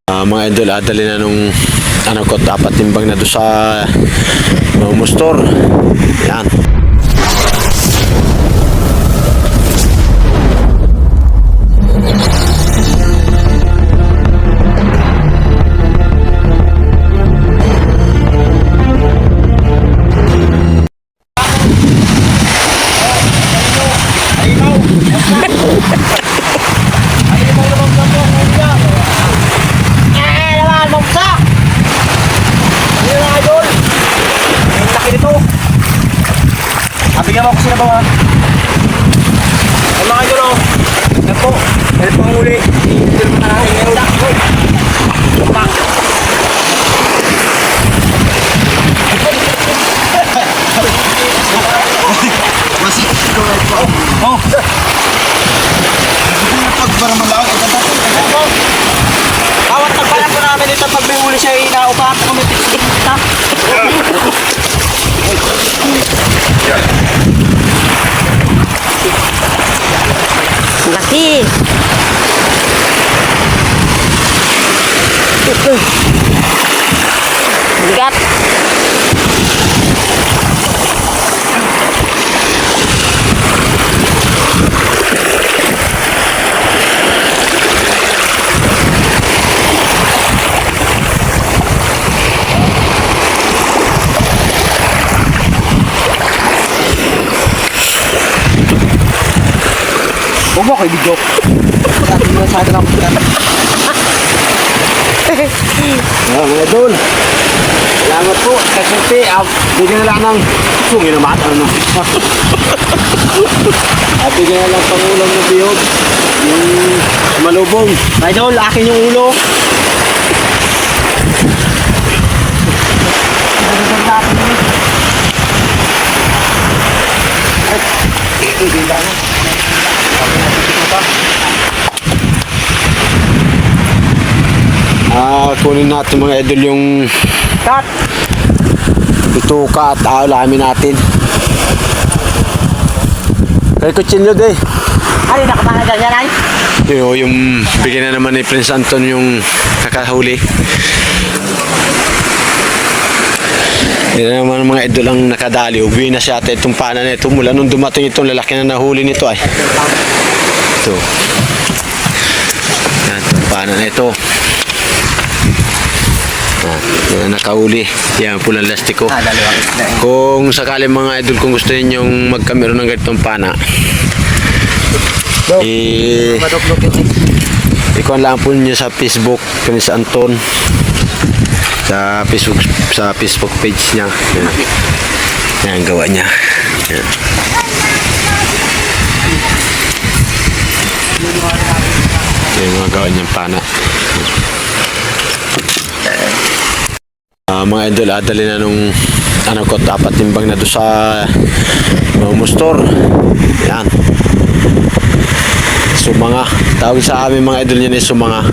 Mga idol, dali na nung ano ko, dapat timbang na doon sa mustor. Yan. Bigyan mo ako sila ba? Ay mga idol o. Yan po. Yan po ang uli. Hindi naman na natin ngayon. Pak. Masih ito na ito. Oh. Pagbara mo lang. Awat nagpalan po namin ito pag may uli siya inaupa. Kumitik-tik kita. Laki. Bigat. Huwag mo kayo video. Sabi mo sa akin ang putan. Mga idol, salamat po. Kasi bigyan na lang ng sungin naman. Bigyan na lang pangulang ng biyog. Yung malubong. Idol, akin yung ulo. Kunin natin mga idol yung Cut. bituka at alamin natin. Kaya kutsilyo de. Ay, nakapanagal yan ay. Yung bigyan na naman ni Prince Anton yung kakahuli. Yan naman mga idol ang nakadali. Uwi na siya itong pana na ito. Mula nung dumating itong lalaki na nahuli nito ay. Ito. Yan itong pana na ito. Yan nakahuli. Yan pulang lastiko. Kung sakali mga idol, kung gusto ninyong magkamero ng ganitong pana, ikuan lang po niyo sa Facebook Prince Anton, sa Facebook page niya. Yan gawa niya. Yan. Yung mga gawa niyang pana. Mga idol, dali na nung ano ko, dapat timbang na doon sa mustor. Yan. Sumanga. Tawag sa amin mga idol niya ni sumanga.